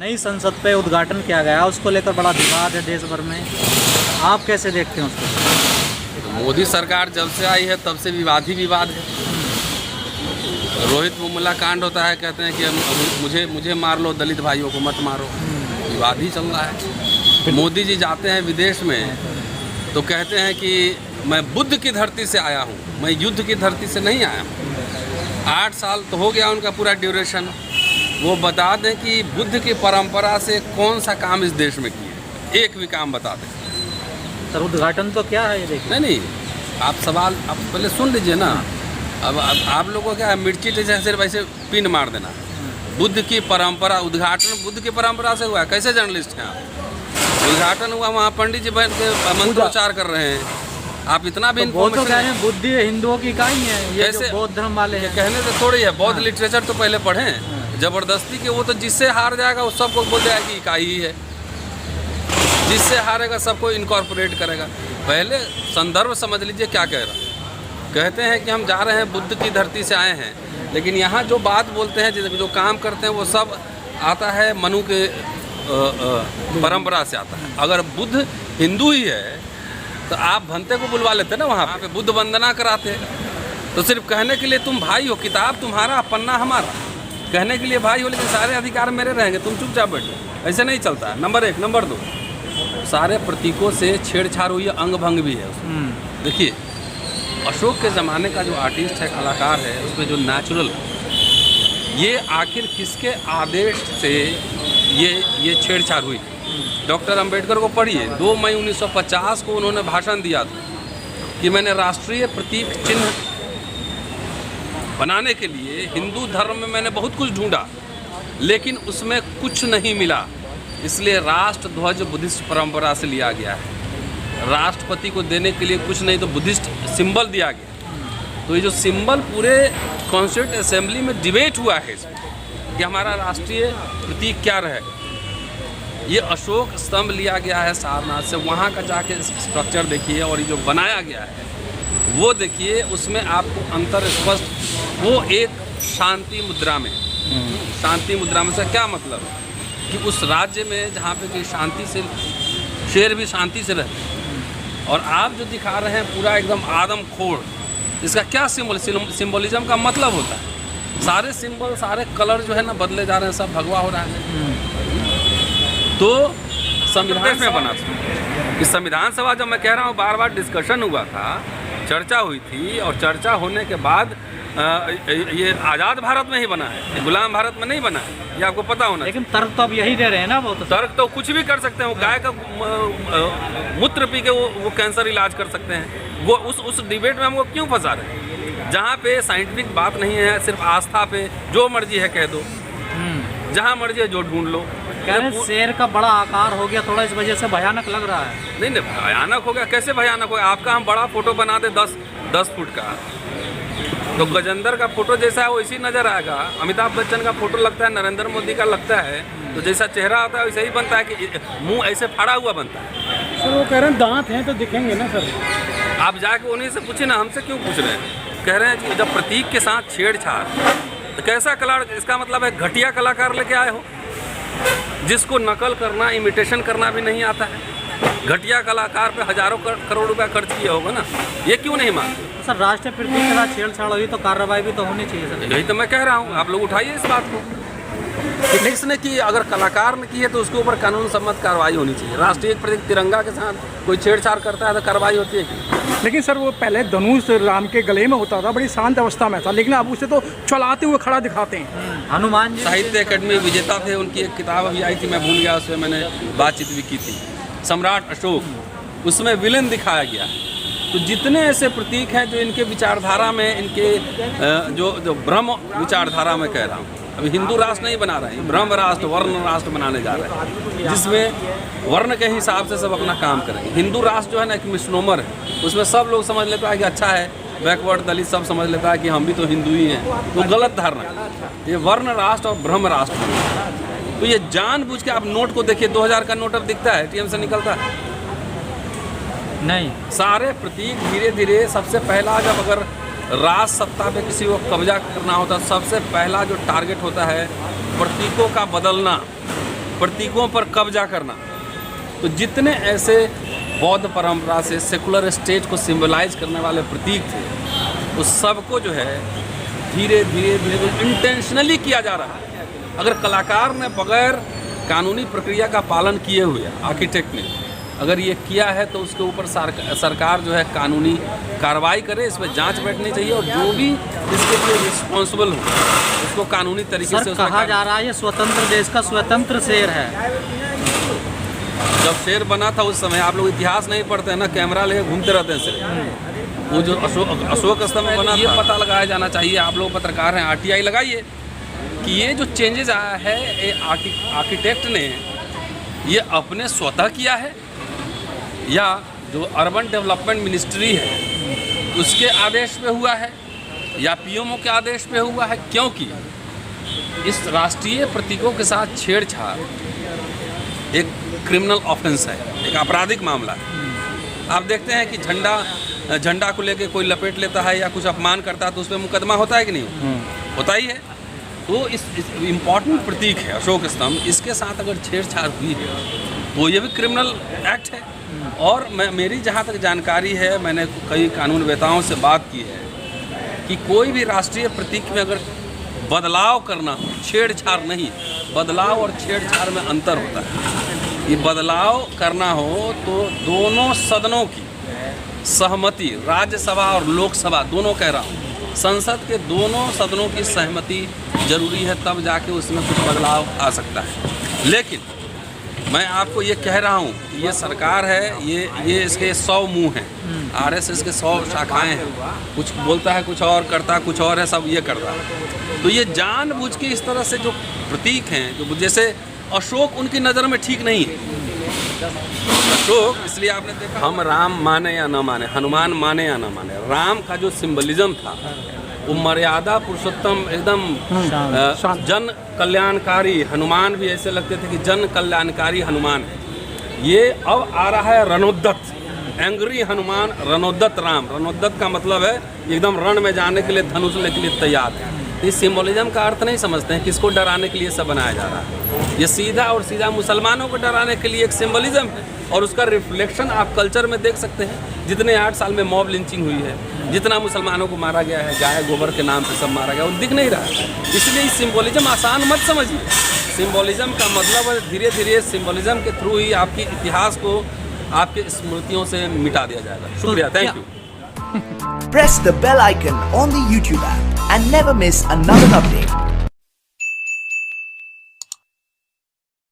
नई संसद पे उद्घाटन किया गया, उसको लेकर बड़ा विवाद है देश भर में, आप कैसे देखते हैं उसको? मोदी सरकार जब से आई है तब से विवाद ही विवाद है। रोहित मुमला कांड होता है, कहते हैं कि मुझे मार लो, दलित भाइयों को मत मारो, विवाद ही चल रहा है। मोदी जी जाते हैं विदेश में तो कहते हैं कि मैं बुद्ध की धरती से आया हूँ, मैं युद्ध की धरती से नहीं आया हूँ। 8 साल तो हो गया उनका पूरा ड्यूरेशन। वो बता दें कि बुद्ध की परंपरा से कौन सा काम इस देश में किए, एक भी काम बता दें। सर उद्घाटन तो क्या है ये देखिए। नहीं, आप सवाल आप पहले सुन लीजिए ना। अब आप लोगों को क्या है, मिर्ची जैसे सिर्फ ऐसे पिन मार देना। बुद्ध की परंपरा, उद्घाटन बुद्ध की परंपरा से हुआ है। कैसे जर्नलिस्ट हैं आप? उद्घाटन हुआ, वहाँ पंडित जी बैठ के मंत्रोच्चार कर रहे हैं। आप इतना भी वो तो कह रहे हैं बुद्धि हिंदुओं की इकाई है, ये जो बौद्ध धर्म वाले हैं। कहने से थोड़ी है, बौद्ध लिटरेचर तो पहले पढ़ें। जबरदस्ती के वो तो जिससे हार जाएगा वो सबको बोल देगा कि इकाई ही है, जिससे हारेगा सबको इनकॉर्पोरेट करेगा। पहले संदर्भ समझ लीजिए क्या कह रहा है। कहते हैं कि हम जा रहे हैं, बुद्ध की धरती से आए हैं, लेकिन यहाँ जो बात बोलते हैं, जो काम करते हैं, वो सब आता है मनु के परंपरा से आता है। अगर बुद्ध हिंदू ही है तो आप भंते को बुलवा लेते ना, वहाँ पे बुद्ध वंदना कराते। तो सिर्फ कहने के लिए तुम भाई हो, किताब तुम्हारा, पन्ना हमारा, कहने के लिए भाई हो, लेकिन सारे अधिकार मेरे रहेंगे, तुम चुपचाप बैठो। ऐसे नहीं चलता है। नंबर 1। नंबर 2, सारे प्रतीकों से छेड़छाड़ हुई है, अंग भंग भी है उसमें। देखिए, अशोक के ज़माने का जो आर्टिस्ट है, कलाकार है, उसमें जो नेचुरल, ये आखिर किसके आदेश से ये छेड़छाड़ हुई? डॉक्टर अंबेडकर को पढ़िए। 2 मई 1950 को उन्होंने भाषण दिया था कि मैंने राष्ट्रीय प्रतीक चिन्ह बनाने के लिए हिंदू धर्म में मैंने बहुत कुछ ढूंढा, लेकिन उसमें कुछ नहीं मिला, इसलिए राष्ट्र ध्वज बुद्धिस्ट परंपरा से लिया गया है। राष्ट्रपति को देने के लिए कुछ नहीं तो बुद्धिस्ट सिंबल दिया गया। तो ये जो सिंबल पूरे कॉन्स्टिट्यूंट असेंबली में डिबेट हुआ है कि हमारा राष्ट्रीय प्रतीक क्या रहेगा। ये अशोक स्तंभ लिया गया है सारनाथ से, वहाँ का जाके स्ट्रक्चर देखिए, और ये जो बनाया गया है वो देखिए, उसमें आपको अंतर स्पष्ट। वो एक शांति मुद्रा में, शांति मुद्रा में से क्या मतलब कि उस राज्य में जहाँ पे कि शांति से, शेर भी शांति से रहते हैं, और आप जो दिखा रहे हैं पूरा एकदम आदमखोर, इसका क्या सिंबलिज्म का मतलब होता है? सारे सिंबल, सारे कलर जो है ना बदले जा रहे हैं, सब भगवा हो रहा है। तो संविधान में बना था, इस संविधान सभा, जब मैं कह रहा हूँ बार बार डिस्कशन हुआ था, चर्चा हुई थी, और चर्चा होने के बाद ये आज़ाद भारत में ही बना है, ये गुलाम भारत में नहीं बना है, ये आपको पता होना। लेकिन तर्क तो अब यही दे रहे हैं ना, वो तो तर्क तो कुछ भी कर सकते हैं। वो गाय का मूत्र पी के वो कैंसर इलाज कर सकते हैं। वो उस डिबेट में हमको क्यों फंसा रहे हैं? जहाँ पे साइंटिफिक बात नहीं है, सिर्फ आस्था पे जो मर्जी है कह दो, जहाँ मर्जी है जो ढूंढ लो। शेर का बड़ा आकार हो गया थोड़ा, इस वजह से भयानक लग रहा है। नहीं, भयानक हो गया, कैसे भयानक हो गया? आपका हम बड़ा फोटो बना दे 10 फुट का, तो गजेंद्र का फोटो जैसा है वैसी नजर आएगा। अमिताभ बच्चन का फोटो लगता है, नरेंद्र मोदी का लगता है, तो जैसा चेहरा आता है वैसे ही बनता है, कि मुंह ऐसे फाड़ा हुआ बनता है। सर वो कह रहे हैं दांत हैं तो दिखेंगे ना सर। आप जाके उन्हीं से पूछे ना, हमसे क्यों पूछ रहे हैं? कह रहे हैं कि जब प्रतीक के साथ छेड़छाड़, तो कैसा कला, इसका मतलब है घटिया कलाकार लेके आए हो, जिसको नकल करना, इमिटेशन करना भी नहीं आता है। घटिया कलाकार पे हजारों करोड़ रुपया खर्च किया होगा ना, ये क्यों नहीं मानते? सर राष्ट्रीय प्रतीक के साथ छेड़छाड़ हुई तो कार्रवाई भी तो होनी चाहिए सर। यही तो मैं कह रहा हूँ, आप लोग उठाइए इस बात को। किसने की, अगर कलाकार ने की है तो उसके ऊपर कानून सम्मत कार्रवाई होनी चाहिए। राष्ट्रीय प्रतीक तिरंगा के साथ कोई छेड़छाड़ करता है तो कार्रवाई होती है कि? लेकिन सर वो पहले धनुष राम के गले में होता था, बड़ी शांत अवस्था में था, लेकिन अब उसे तो चलाते हुए खड़ा दिखाते हैं। हनुमान जी साहित्य अकेडमी विजेता थे, उनकी एक किताब अभी आई थी, मैं भूल गया, उसमें मैंने बातचीत भी की थी, सम्राट अशोक, उसमें विलेन दिखाया गया। तो जितने ऐसे प्रतीक हैं जो इनके विचारधारा में, इनके जो ब्रह्म विचारधारा में कह रहा हूँ, अभी हिंदू राष्ट्र नहीं बना रहे हैं, ब्रह्म राष्ट्र, वर्ण राष्ट्र बनाने जा रहे हैं, जिसमें वर्ण के हिसाब से सब अपना काम करेंगे। हिंदू राष्ट्र जो है ना एक मिसनोमर है, उसमें सब लोग समझ लेता है कि अच्छा है, बैकवर्ड दलित सब समझ लेता है कि हम भी तो हिंदू ही हैं, तो गलत धारणा। ये वर्ण राष्ट्र और ब्रह्म राष्ट्र, तो ये जानबूझ के आप नोट को देखिए, 2000 का नोट अब दिखता है, ATM से निकलता है नहीं। सारे प्रतीक धीरे धीरे, सबसे पहला जब अगर राज सत्ता पे किसी को कब्जा करना होता है, सबसे पहला जो टारगेट होता है प्रतीकों का बदलना। प्रतीकों पर कब्जा करना। तो जितने ऐसे बौद्ध परंपरा से सेकुलर स्टेट को सिंबलाइज करने वाले प्रतीक थे, उस सबको जो है धीरे धीरे इंटेंशनली किया जा रहा है। अगर कलाकार ने बगैर कानूनी प्रक्रिया का पालन किए हुए, आर्किटेक्ट ने अगर ये किया है, तो उसके ऊपर सरकार जो है कानूनी कार्रवाई करे, इस पर जांच बैठनी चाहिए, और जो भी इसके लिए रिस्पॉन्सिबल हो उसको कानूनी तरीके से। कहा जा रहा है ये स्वतंत्र देश का स्वतंत्र शेर है। जब शेर बना था उस समय, आप लोग इतिहास नहीं पढ़ते हैं ना, कैमरा लेके घूमते रहते हैं सिर्फ। वो जो अशोक स्तंभ में बना, ये पता लगाया जाना चाहिए। आप लोग पत्रकार हैं, RTI लगाइए कि ये जो चेंजेस आया है, ये आर्किटेक्ट ने ये अपने स्वतः किया है या जो अर्बन डेवलपमेंट मिनिस्ट्री है उसके आदेश पे हुआ है या PMO के आदेश पे हुआ है। क्योंकि इस राष्ट्रीय प्रतीकों के साथ छेड़छाड़ एक क्रिमिनल ऑफेंस है, एक आपराधिक मामला है। आप देखते हैं कि झंडा को लेके कोई लपेट लेता है या कुछ अपमान करता है तो उस पर मुकदमा होता है कि नहीं? होता ही है। तो इस इम्पॉर्टेंट प्रतीक है अशोक स्तंभ, इसके साथ अगर छेड़छाड़ हुई है तो ये भी क्रिमिनल एक्ट है। और मेरी जहाँ तक जानकारी है, मैंने कई कानूनवेताओं से बात की है कि कोई भी राष्ट्रीय प्रतीक में अगर बदलाव करना हो, छेड़छाड़ नहीं, बदलाव और छेड़छाड़ में अंतर होता है। ये बदलाव करना हो तो दोनों सदनों की सहमति, राज्यसभा और लोकसभा दोनों कह रहा हूँ, संसद के दोनों सदनों की सहमति जरूरी है, तब जाके उसमें कुछ बदलाव आ सकता है। लेकिन मैं आपको ये कह रहा हूँ, ये सरकार है, ये इसके 100 मुंह हैं, RSS के 100 शाखाएं हैं, कुछ बोलता है कुछ और, करता है कुछ और है, सब ये करता है। तो ये जानबूझ के इस तरह से जो प्रतीक हैं, जो जैसे अशोक उनकी नज़र में ठीक नहीं है। अशोक, इसलिए आपने देखा, हम राम माने या न माने, हनुमान माने या न माने, राम का जो सिंबलिज्म था वो मर्यादा पुरुषोत्तम, एकदम जन कल्याणकारी। हनुमान भी ऐसे लगते थे कि जन कल्याणकारी हनुमान है। ये अब आ रहा है रणोद्दत, एंग्री हनुमान, रणोद्दत राम। रणोद्दत का मतलब है एकदम रण में जाने के लिए, धनुष लेने के लिए तैयार है। इस सिंबलिज्म का अर्थ नहीं समझते हैं, किसको डराने के लिए सब बनाया जा रहा है। ये सीधा और सीधा मुसलमानों को डराने के लिए एक सिंबलिज्म है, और उसका रिफ्लेक्शन आप कल्चर में देख सकते हैं। जितने 8 साल में मॉब लिंचिंग हुई है, जितना मुसलमानों को मारा गया है, गाय गोबर के नाम पे सब मारा गया, वो दिख नहीं रहा है। इसलिए इस सिंबलिज्म आसान मत समझिए। सिंबलिज्म का मतलब धीरे धीरे सिंबलिज्म के थ्रू ही आपके इतिहास को, आपके स्मृतियों से मिटा दिया जाएगा। शुक्रिया, thank you. Press the bell icon on the YouTube app and never miss another update.